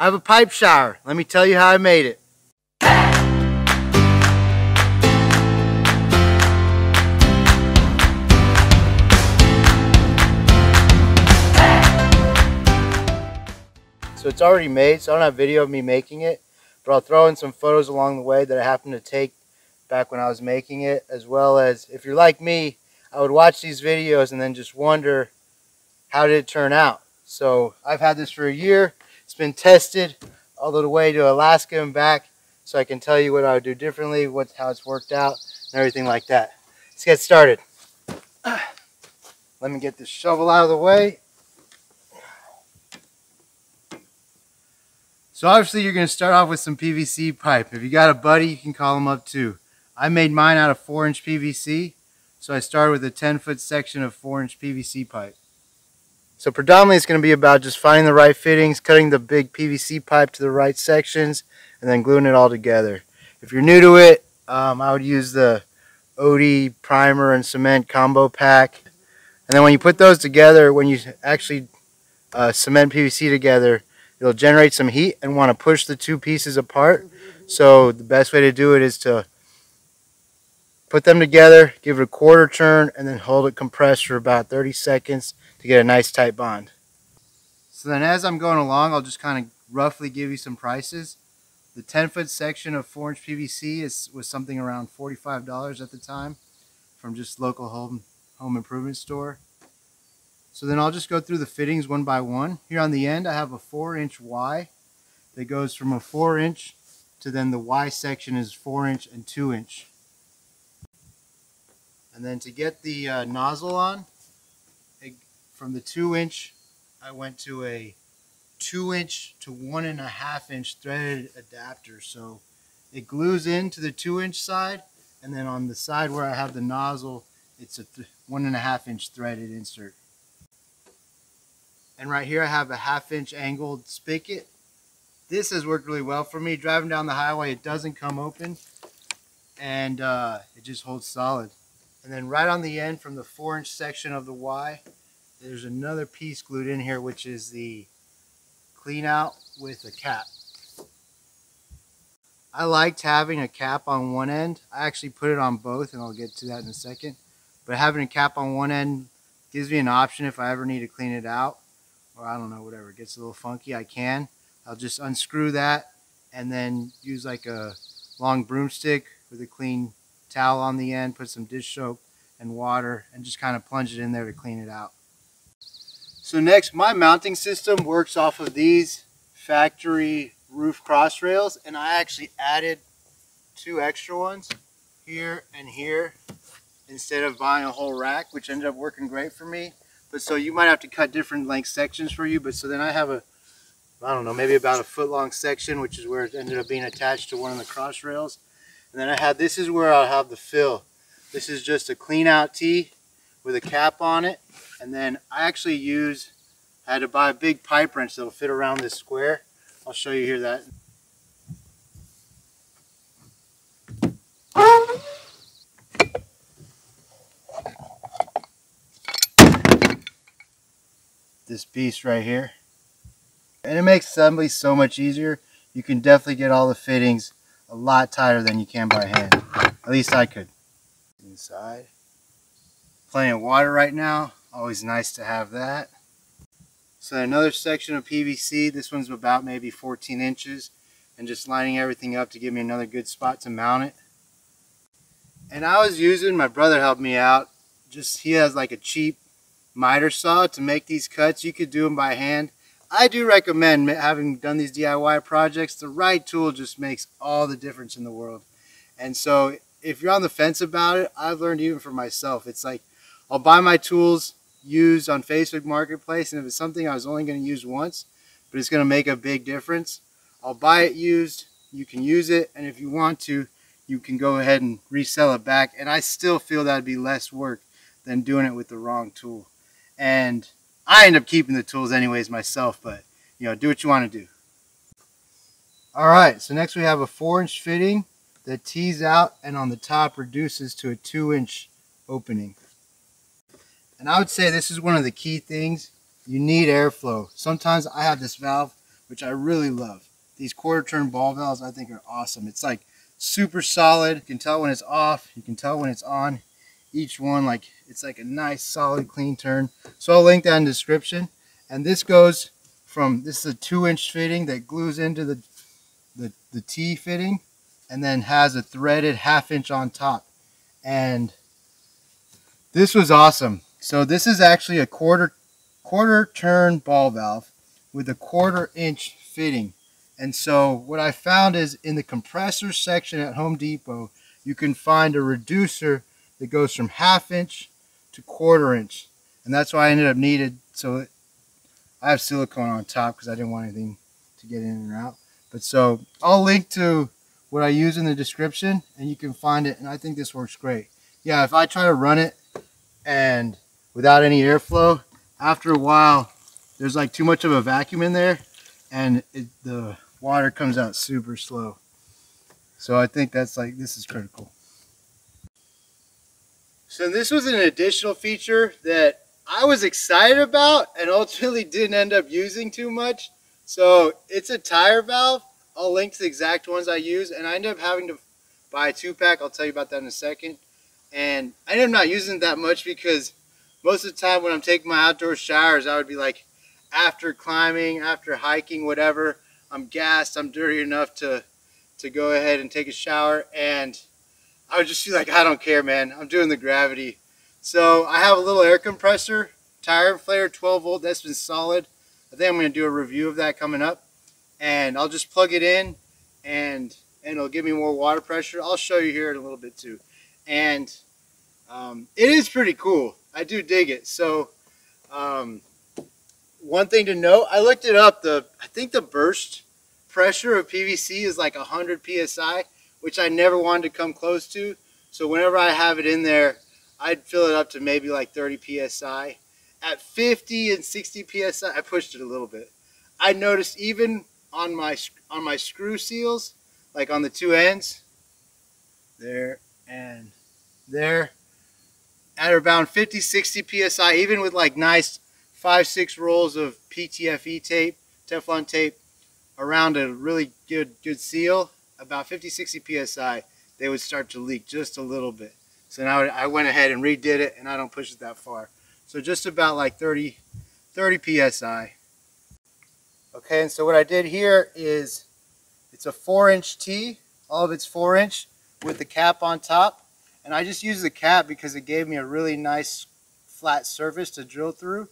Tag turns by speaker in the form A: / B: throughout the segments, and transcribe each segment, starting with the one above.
A: I have a pipe shower. Let me tell you how I made it. So it's already made, so I don't have video of me making it, but I'll throw in some photos along the way that I happened to take back when I was making it, as well as, if you're like me, I would watch these videos and then just wonder, how did it turn out? So I've had this for a year. It's been tested all the way to Alaska and back, so I can tell you what I would do differently, how it's worked out, and everything like that. Let's get started. Let me get this shovel out of the way. So obviously you're going to start off with some PVC pipe. If you got a buddy, you can call them up too. I made mine out of 4-inch PVC, so I started with a 10-foot section of 4-inch PVC pipe. So predominantly it's going to be about just finding the right fittings, cutting the big PVC pipe to the right sections, and then gluing it all together. If you're new to it, I would use the OD primer and cement combo pack. And then when you put those together, when you actually cement PVC together, it'll generate some heat and want to push the two pieces apart. So the best way to do it is to put them together, give it a quarter turn, and then hold it compressed for about 30 seconds to get a nice tight bond. So then as I'm going along, I'll just kind of roughly give you some prices. The 10-foot section of 4-inch PVC was something around $45 at the time from just local home improvement store. So then I'll just go through the fittings one by one. Here on the end I have a 4-inch Y that goes from a 4-inch to then the Y section is 4-inch and 2-inch. And then to get the nozzle on, from the 2-inch I went to a 2-inch to 1.5-inch threaded adapter. So it glues into the 2-inch side, and then on the side where I have the nozzle, it's a 1.5-inch threaded insert. And right here I have a 1/2-inch angled spigot. This has worked really well for me. Driving down the highway, it doesn't come open, and it just holds solid. And then right on the end from the 4-inch section of the Y, there's another piece glued in here, which is the clean out with a cap. I liked having a cap on one end. I actually put it on both, and I'll get to that in a second. But having a cap on one end gives me an option if I ever need to clean it out, or I don't know, whatever, it gets a little funky, I'll just unscrew that and then use like a long broomstick with a clean towel on the end, put some dish soap and water, and just kind of plunge it in there to clean it out. So next, my mounting system works off of these factory roof cross rails, and I actually added 2 extra ones here and here instead of buying a whole rack, which ended up working great for me. But so you might have to cut different length sections for you. But so then I have I don't know, maybe about a 1-foot-long section, which is where it ended up being attached to one of the cross rails. And then this is where I'll have the fill. This is just a clean out tee with a cap on it. And then I had to buy a big pipe wrench that'll fit around this square. I'll show you here that. This beast right here, and it makes assembly so much easier. You can definitely get all the fittings a lot tighter than you can by hand. At least I could. Inside, plenty of water right now, always nice to have that. So another section of PVC, this one's about maybe 14 inches, and just lining everything up to give me another good spot to mount it. And my brother helped me out, he has like a cheap miter saw to make these cuts. You could do them by hand. I do recommend, having done these DIY projects, the right tool just makes all the difference in the world. And so if you're on the fence about it, I've learned even for myself, it's like I'll buy my tools used on Facebook Marketplace, and if it's something I was only going to use once, but it's going to make a big difference, I'll buy it used. You can use it, and if you want to, you can go ahead and resell it back, and I still feel that'd be less work than doing it with the wrong tool. And I end up keeping the tools anyways myself, but do what you want to do. Alright, so next we have a 4-inch fitting that tees out and on the top reduces to a 2-inch opening. And I would say this is one of the key things. You need airflow. Sometimes I have this valve which I really love. These quarter turn ball valves I think are awesome. It's like super solid. You can tell when it's off. You can tell when it's on. Each one, like, it's like a nice solid clean turn. So I'll link that in the description. And this goes from, this is a 2-inch fitting that glues into the T fitting and then has a threaded 1/2 inch on top. And this was awesome. So this is actually a quarter turn ball valve with a 1/4 inch fitting. And so what I found is in the compressor section at Home Depot, you can find a reducer that goes from 1/2 inch to 1/4 inch. And that's why I ended up needed. So I have silicone on top because I didn't want anything to get in and out. But so I'll link to what I use in the description and you can find it. And I think this works great. Yeah, if I try to run it and without any airflow, after a while, there's like too much of a vacuum in there and the water comes out super slow. So I think that's like, this is critical. So this was an additional feature that I was excited about and ultimately didn't end up using too much. So it's a tire valve. I'll link to the exact ones I use, and I ended up having to buy a 2-pack. I'll tell you about that in a second. And I ended up not using it that much because most of the time when I'm taking my outdoor showers, I would be like, after climbing, after hiking, whatever, I'm gassed, I'm dirty enough to go ahead and take a shower, and I would just feel like, I don't care, man, I'm doing the gravity. So I have a little air compressor, tire inflator, 12 volt, that's been solid. I think I'm going to do a review of that coming up, and I'll just plug it in and it'll give me more water pressure. I'll show you here in a little bit too. And it is pretty cool. I do dig it. So one thing to note, I looked it up, I think the burst pressure of PVC is like 100 psi, which I never wanted to come close to. So whenever I have it in there, I'd fill it up to maybe like 30 psi. At 50 and 60 psi, I pushed it a little bit. I noticed even on my screw seals, like on the 2 ends, there and there, at around 50, 60 psi, even with like nice 5-6 rolls of PTFE tape, Teflon tape, around a really good seal, about 50, 60 psi, they would start to leak just a little bit. So now I went ahead and redid it, and I don't push it that far. So just about like 30 psi. Okay, and so what I did here is, it's a 4-inch T, all of it's 4-inch with the cap on top. And I just used the cap because it gave me a really nice flat surface to drill through.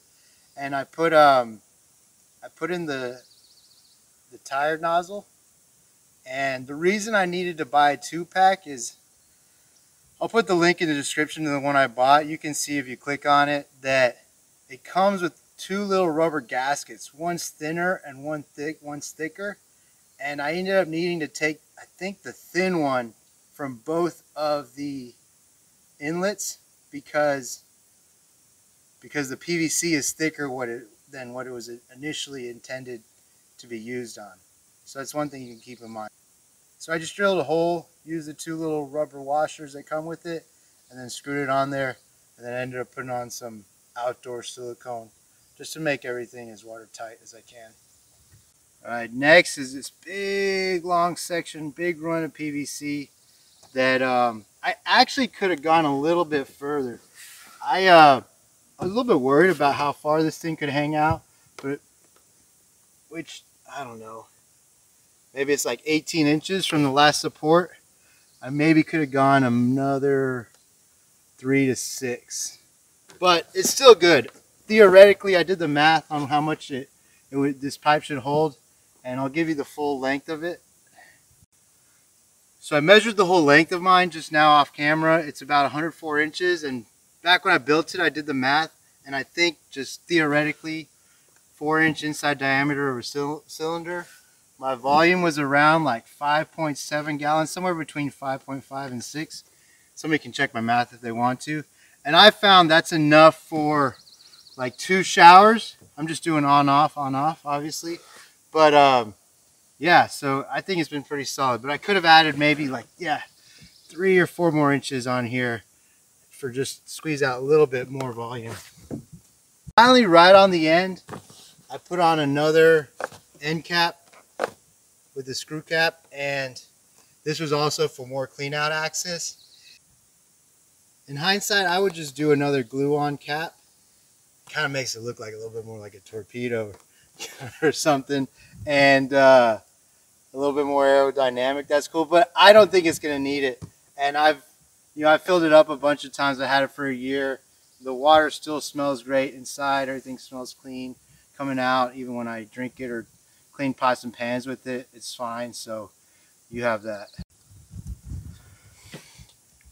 A: And I put in the tire nozzle. And the reason I needed to buy a 2-pack is, I'll put the link in the description to the one I bought. You can see if you click on it that it comes with 2 little rubber gaskets. One's thinner and one's thicker. And I ended up needing to take, I think, the thin one from both of the inlets because the PVC is thicker than what it was initially intended to be used on. So that's one thing you can keep in mind. So I just drilled a hole, used the 2 little rubber washers that come with it, and then screwed it on there, and then ended up putting on some outdoor silicone just to make everything as watertight as I can. Alright, next is this big long section, big run of PVC that I actually could have gone a little bit further. I was a little bit worried about how far this thing could hang out, which, I don't know, maybe it's like 18 inches from the last support. I maybe could have gone another 3 to 6, but it's still good. Theoretically, I did the math on how much this pipe should hold, and I'll give you the full length of it. So I measured the whole length of mine just now off camera. It's about 104 inches, and back when I built it, I did the math, and I think just theoretically 4-inch inside diameter of a cylinder. My volume was around like 5.7 gallons, somewhere between 5.5 and 6. Somebody can check my math if they want to. And I found that's enough for like 2 showers. I'm just doing on off, obviously. But yeah, so I think it's been pretty solid. But I could have added maybe like, 3 or 4 more inches on here for just squeeze out a little bit more volume. Finally, right on the end, I put on another end cap with the screw cap, and this was also for more clean out access. In hindsight, I would just do another glue-on cap. Kind of makes it look like a little bit more like a torpedo or something, and a little bit more aerodynamic. That's cool, but I don't think it's gonna need it. And I filled it up a bunch of times. I had it for a year. The water still smells great inside. Everything smells clean coming out. Even when I drink it or clean pots and pans with it, it's fine. So you have that.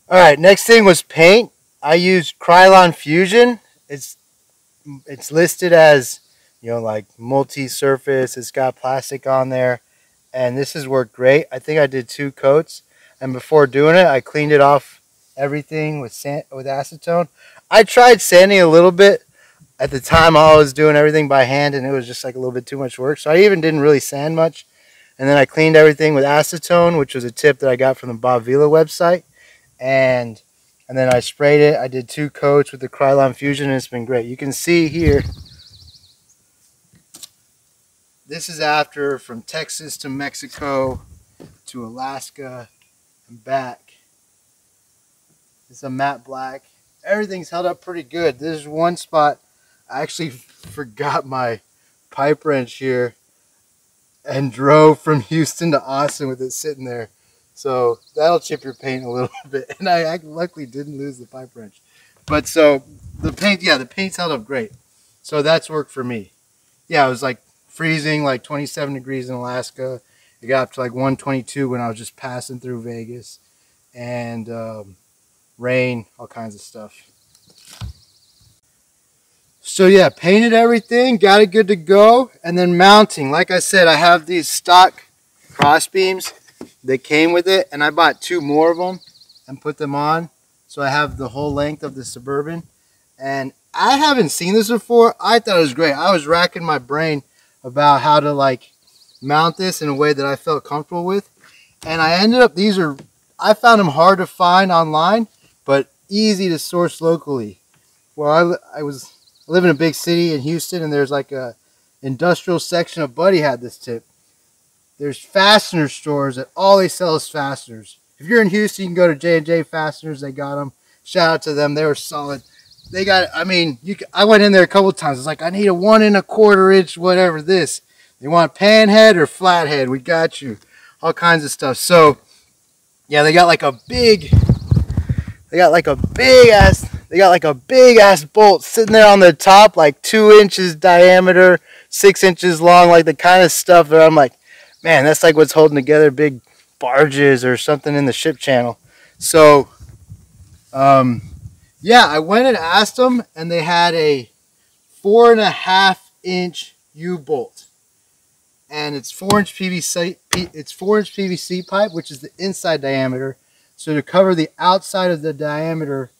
A: All right, next thing was paint. I used Krylon Fusion. It's listed as, like multi-surface. It's got plastic on there, and this has worked great. I think I did 2 coats, and before doing it, I cleaned it off everything with acetone. I tried sanding a little bit. At the time, I was doing everything by hand, and it was just like a little bit too much work. So I even didn't really sand much. And then I cleaned everything with acetone, which was a tip that I got from the Bob Vila website. And then I sprayed it. I did 2 coats with the Krylon Fusion, and it's been great. You can see here, this is after from Texas to Mexico to Alaska and back. It's a matte black. Everything's held up pretty good. There's one spot I actually forgot my pipe wrench here and drove from Houston to Austin with it sitting there. So that'll chip your paint a little bit. And I luckily didn't lose the pipe wrench. But so the paint, the paint's held up great. So that's worked for me. Yeah, it was like freezing, like 27 degrees in Alaska. It got up to like 122 when I was just passing through Vegas. And rain, all kinds of stuff. So yeah, painted everything, got it good to go. And then mounting, like I said, I have these stock cross beams that came with it, and I bought 2 more of them and put them on. So I have the whole length of the Suburban. And I haven't seen this before. I thought it was great. I was racking my brain about how to like mount this in a way that I felt comfortable with. And I ended up, I found them hard to find online, but easy to source locally. Well, I live in a big city in Houston, and there's like a industrial section. A buddy had this tip. There's fastener stores that all they sell is fasteners. If you're in Houston, you can go to J&J Fasteners. They got them. Shout out to them. They were solid. They got, I mean, I went in there a couple of times. It's like, I need a 1 1/4 inch, whatever this. They want pan head or flat head. We got you. All kinds of stuff. So, yeah, they got like a big ass bolt sitting there on the top, like 2 inches diameter, 6 inches long, like the kind of stuff that I'm like, man, that's like what's holding together big barges or something in the ship channel. So, yeah, I went and asked them, and they had a 4.5 inch U-bolt, and it's 4-inch PVC. It's 4-inch PVC pipe, which is the inside diameter. So to cover the outside of the diameter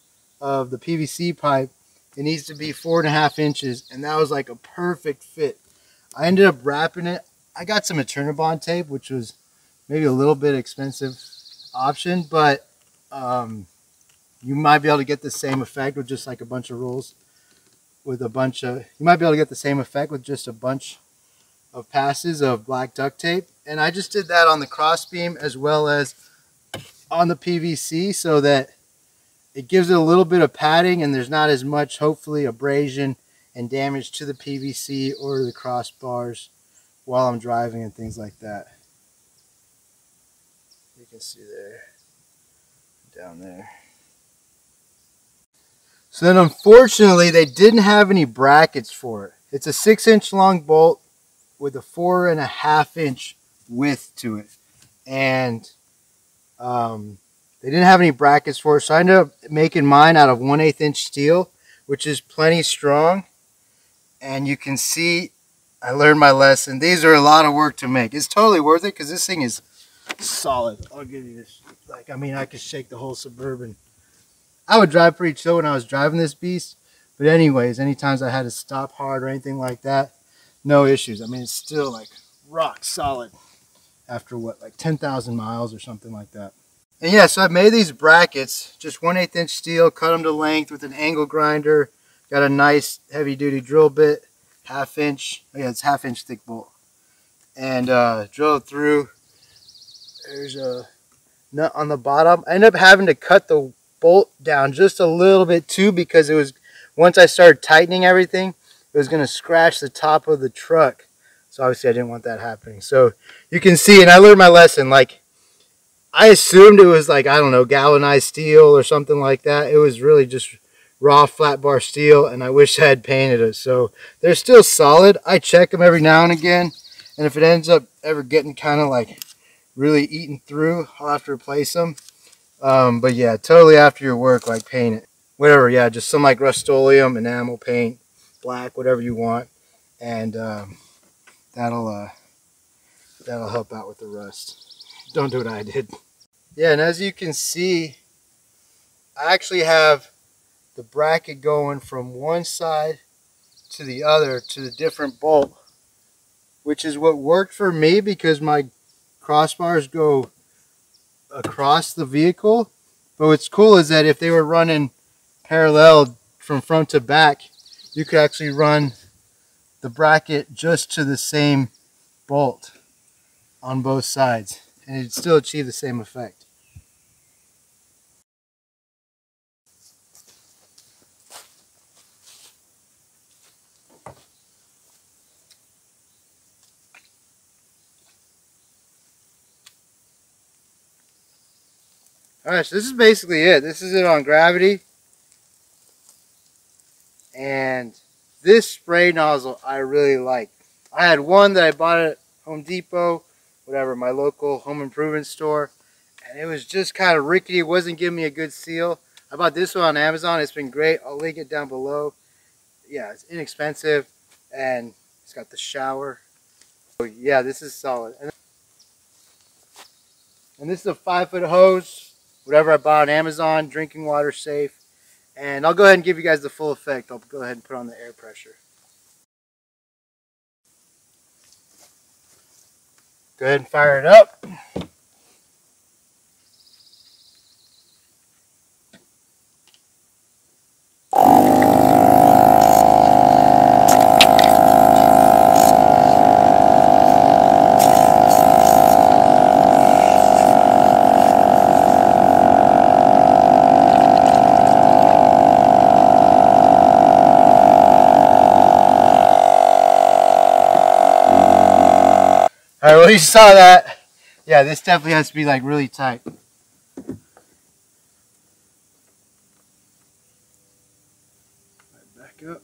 A: of the PVC pipe, it needs to be 4.5 inches, and that was like a perfect fit. I ended up wrapping it. I got some Eternabond tape, which was maybe a little bit expensive option, but you might be able to get the same effect with just like a bunch of rolls with a bunch of, you might be able to get the same effect with just a bunch of passes of black duct tape. And I just did that on the crossbeam as well as on the PVC, so that it gives it a little bit of padding and there's not as much, hopefully, abrasion and damage to the PVC or the crossbars while I'm driving and things like that. You can see there, down there. So then unfortunately they didn't have any brackets for it. It's a 6-inch long bolt with a 4.5 inch width to it. And they didn't have any brackets for it, so I ended up making mine out of 1/8 inch steel, which is plenty strong. And you can see I learned my lesson. These are a lot of work to make. It's totally worth it because this thing is solid. I'll give you this. Like, I mean, I could shake the whole Suburban. I would drive pretty chill when I was driving this beast. But anyways, anytime I had to stop hard or anything like that, no issues. I mean, it's still like rock solid after what, like 10,000 miles or something like that. And yeah, so I made these brackets, just 1/8 inch steel, cut them to length with an angle grinder. Got a nice heavy duty drill bit, 1/2 inch. Oh yeah, it's 1/2 inch thick bolt. and drilled through. There's a nut on the bottom. I ended up having to cut the bolt down just a little bit too, because it was, once I started tightening everything, it was going to scratch the top of the truck. So obviously I didn't want that happening. So you can see, and I learned my lesson. Like, I assumed it was like, I don't know, galvanized steel or something like that. It was really just raw flat bar steel, and I wish I had painted it. So they're still solid. I check them every now and again, and if it ends up ever getting kind of like really eaten through, I'll have to replace them. But yeah, totally after your work, like paint it. Whatever, yeah, just some like Rust-Oleum, enamel paint, black, whatever you want. And that'll help out with the rust. Don't do what I did. Yeah, and as you can see, I actually have the bracket going from one side to the other to the different bolt, which is what worked for me because my crossbars go across the vehicle. But what's cool is that if they were running parallel from front to back, you could actually run the bracket just to the same bolt on both sides, and it'd still achieve the same effect. Alright, so this is basically it. This is it on gravity. And this spray nozzle I really like. I had one that I bought at Home Depot, whatever, my local home improvement store. And it was just kind of rickety. It wasn't giving me a good seal. I bought this one on Amazon. It's been great. I'll link it down below. Yeah, it's inexpensive. And it's got the shower. So yeah, this is solid. And this is a 5-foot hose. Whatever I bought on Amazon, drinking water safe. And I'll go ahead and give you guys the full effect. I'll go ahead and put on the air pressure. Go ahead and fire it up. Alright, well, you saw that. Yeah, this definitely has to be like really tight. Back up.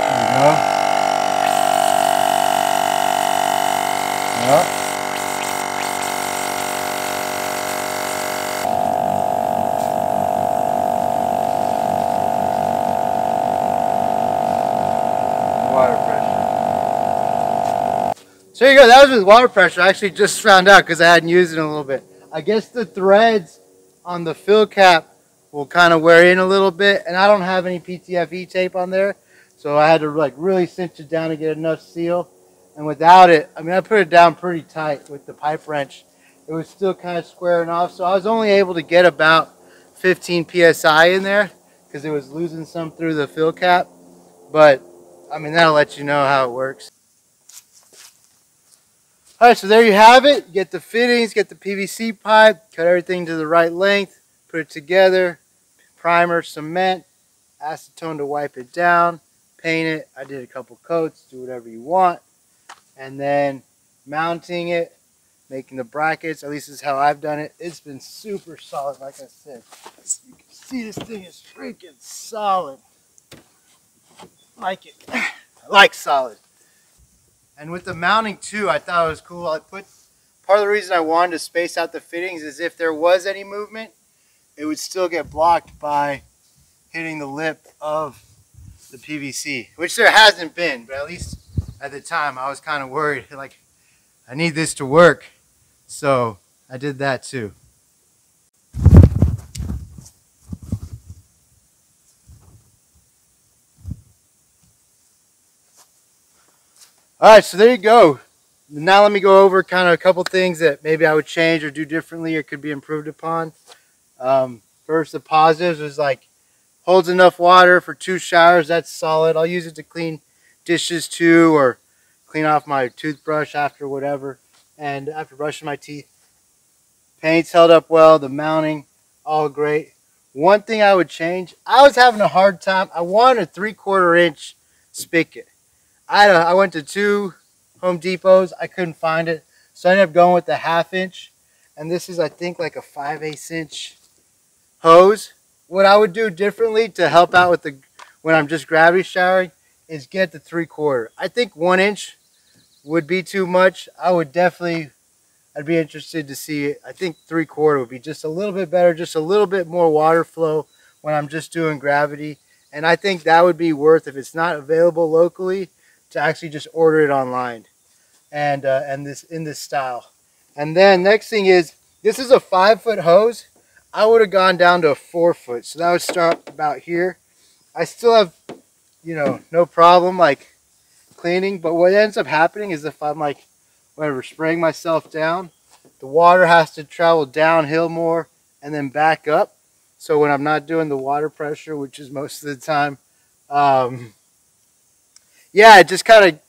A: There you go. Yep. Water pressure. So there you go. That was with water pressure. I actually just found out because I hadn't used it in a little bit. I guess the threads on the fill cap will kind of wear in a little bit, and I don't have any PTFE tape on there, so I had to like really cinch it down to get enough seal. And without it, I mean, I put it down pretty tight with the pipe wrench. It was still kind of squaring off, so I was only able to get about 15 psi in there because it was losing some through the fill cap. But I mean, that'll let you know how it works. Alright, so there you have it. Get the fittings, get the PVC pipe, cut everything to the right length, put it together, primer, cement, acetone to wipe it down, paint it. I did a couple coats, do whatever you want. And then mounting it, making the brackets. At least this is how I've done it. It's been super solid, like I said. You can see this thing is freaking solid. Like it. I like solid. And with the mounting too, I thought it was cool. Part of the reason I wanted to space out the fittings is if there was any movement, it would still get blocked by hitting the lip of the PVC, which there hasn't been, but at least at the time I was kind of worried, like, I need this to work. So I did that too. All right, so there you go. Now let me go over kind of a couple things that maybe I would change or do differently or could be improved upon. First, the positives is like holds enough water for 2 showers. That's solid. I'll use it to clean dishes too, or clean off my toothbrush after whatever, and after brushing my teeth. Paint's held up well. The mounting, all great. One thing I would change, I was having a hard time. I wanted a 3/4 inch spigot. I went to 2 Home Depots. I couldn't find it. So I ended up going with the 1/2 inch. And this is, I think, like a 5/8 inch hose. What I would do differently to help out with when I'm just gravity showering is get the 3/4. I think 1 inch would be too much. I'd be interested to see it. I think 3/4 would be just a little bit better, just a little bit more water flow when I'm just doing gravity. And I think that would be worth, if it's not available locally, to actually just order it online and this in this style. And then next thing is, this is a 5-foot hose. I would have gone down to a 4-foot, so that would start about here. I still have, no problem like cleaning, but what ends up happening is if I'm like, whatever, spraying myself down, the water has to travel downhill more and then back up. So when I'm not doing the water pressure, which is most of the time, yeah, it just kind of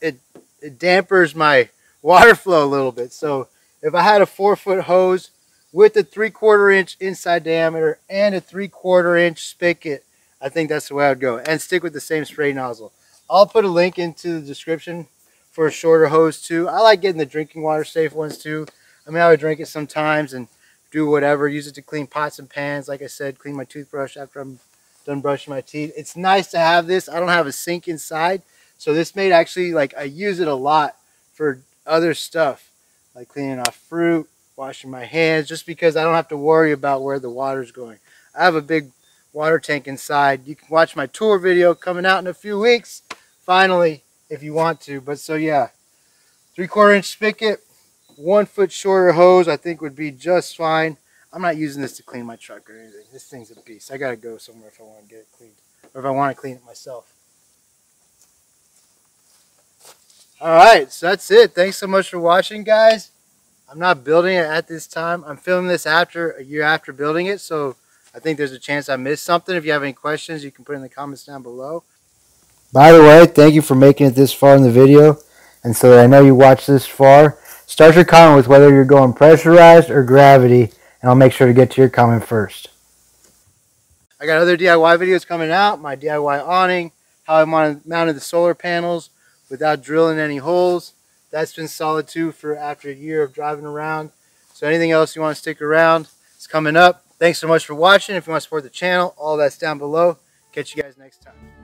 A: it dampers my water flow a little bit. So if I had a 4-foot hose with a 3/4 inch inside diameter and a 3/4 inch spigot, I think that's the way I would go. And stick with the same spray nozzle. I'll put a link into the description for a shorter hose too. I like getting the drinking water safe ones too. I mean, I would drink it sometimes and do whatever. Use it to clean pots and pans. Like I said, clean my toothbrush after I'm done brushing my teeth. It's nice to have this. I don't have a sink inside, so this made actually, like, I use it a lot for other stuff, like cleaning off fruit, washing my hands, just because I don't have to worry about where the water's going. I have a big water tank inside. You can watch my tour video coming out in a few weeks, finally, if you want to. But so yeah, 3/4 inch spigot, 1 foot shorter hose I think would be just fine. I'm not using this to clean my truck or anything. This thing's a beast. I gotta go somewhere if I want to get it cleaned, or if I want to clean it myself. Alright, so that's it. Thanks so much for watching, guys. I'm not building it at this time. I'm filming this after a year after building it, so I think there's a chance I missed something. If you have any questions, you can put in the comments down below. By the way, thank you for making it this far in the video. And so that I know you watched this far, start your comment with whether you're going pressurized or gravity, and I'll make sure to get to your comment first. I got other DIY videos coming out, my DIY awning, how I mounted the solar panels without drilling any holes. That's been solid too for after a year of driving around. So anything else you want to stick around, it's coming up. Thanks so much for watching. If you want to support the channel, all that's down below. Catch you guys next time.